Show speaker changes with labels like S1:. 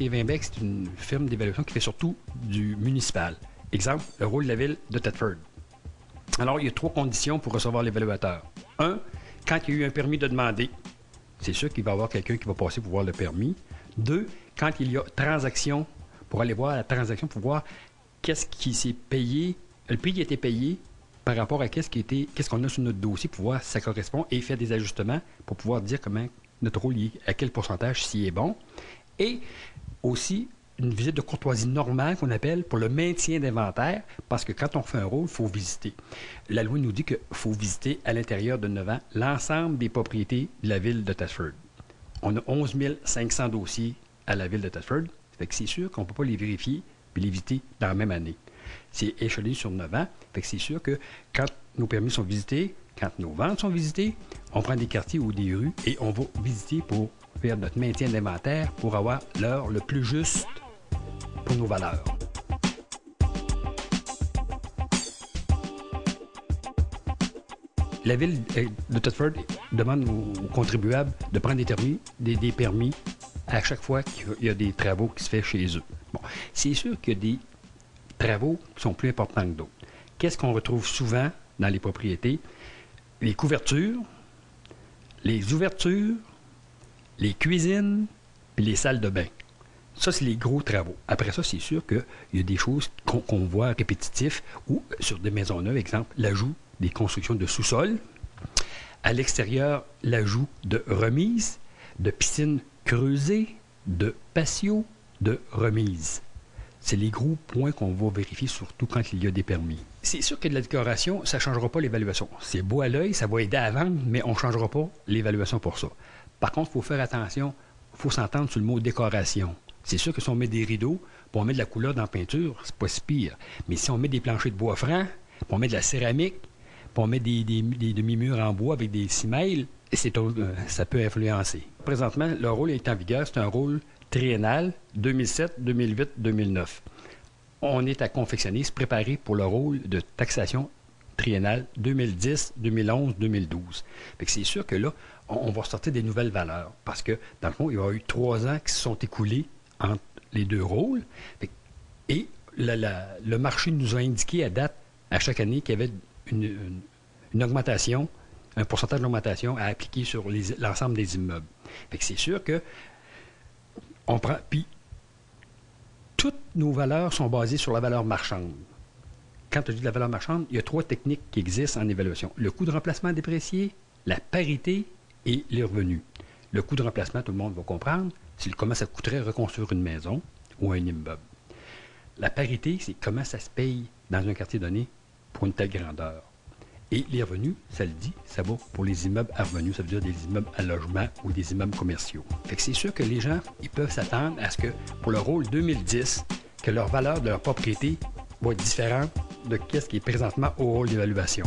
S1: et Weinbeck, c'est une firme d'évaluation qui fait surtout du municipal. Exemple, le rôle de la ville de Thetford. Alors, il y a 3 conditions pour recevoir l'évaluateur. 1, quand il y a eu un permis de demander, c'est sûr qu'il va y avoir quelqu'un qui va passer pour voir le permis. 2, quand il y a transaction, pour aller voir la transaction, pour voir qu'est-ce qui s'est payé, le prix qui a été payé par rapport à qu'est-ce qu'on a sur notre dossier, pour voir si ça correspond et faire des ajustements pour pouvoir dire comment notre rôle est, à quel pourcentage, s'il est bon. Et aussi, une visite de courtoisie normale qu'on appelle pour le maintien d'inventaire, parce que quand on fait un rôle, il faut visiter. La loi nous dit qu'il faut visiter à l'intérieur de 9 ans l'ensemble des propriétés de la ville de Thetford. On a 11 500 dossiers à la ville de Thetford, fait que c'est sûr qu'on ne peut pas les vérifier et les visiter dans la même année. C'est échelonné sur 9 ans, fait que c'est sûr que quand nos permis sont visités, quand nos ventes sont visitées, on prend des quartiers ou des rues et on va visiter pour faire notre maintien d'inventaire pour avoir l'heure le plus juste pour nos valeurs. La ville de Thetford demande aux contribuables de prendre des permis à chaque fois qu'il y a des travaux qui se font chez eux. Bon, c'est sûr qu'il y a des travaux qui sont plus importants que d'autres. Qu'est-ce qu'on retrouve souvent dans les propriétés? Les couvertures, les ouvertures, les cuisines et les salles de bain. Ça, c'est les gros travaux. Après ça, c'est sûr qu'il y a des choses qu'on voit répétitifs ou sur des maisons neuves, exemple, l'ajout des constructions de sous-sol. À l'extérieur, l'ajout de remises, de piscines creusées, de patios, de remises. C'est les gros points qu'on va vérifier, surtout quand il y a des permis. C'est sûr que de la décoration, ça ne changera pas l'évaluation. C'est beau à l'œil, ça va aider à vendre, mais on ne changera pas l'évaluation pour ça. Par contre, il faut faire attention, il faut s'entendre sur le mot décoration. C'est sûr que si on met des rideaux, puis on met de la couleur dans la peinture, c'est pas si pire. Mais si on met des planchers de bois franc, puis on met de la céramique, puis on met des demi-murs en bois avec des cimailes, ça peut influencer. Présentement, le rôle est en vigueur, c'est un rôle triennal 2007, 2008, 2009. On est à confectionner, se préparer pour le rôle de taxation triennale 2010, 2011, 2012. Fait que c'est sûr que là, on va sortir des nouvelles valeurs parce que, dans le fond, il y a eu 3 ans qui se sont écoulés entre les 2 rôles. Et le marché nous a indiqué à date, à chaque année, qu'il y avait une augmentation, un pourcentage d'augmentation à appliquer sur l'ensemble des immeubles. Fait que c'est sûr que on prend. Puis, toutes nos valeurs sont basées sur la valeur marchande. Quand tu dis de la valeur marchande, il y a 3 techniques qui existent en évaluation. Le coût de remplacement déprécié, la parité et les revenus. Le coût de remplacement, tout le monde va comprendre, c'est comment ça coûterait reconstruire une maison ou un immeuble. La parité, c'est comment ça se paye dans un quartier donné pour une telle grandeur. Et les revenus, ça le dit, ça va pour les immeubles à revenus, ça veut dire des immeubles à logement ou des immeubles commerciaux. Fait que c'est sûr que les gens, ils peuvent s'attendre à ce que, pour le rôle 2010, que leur valeur de leur propriété va être différente de ce qui est présentement au rôle d'évaluation.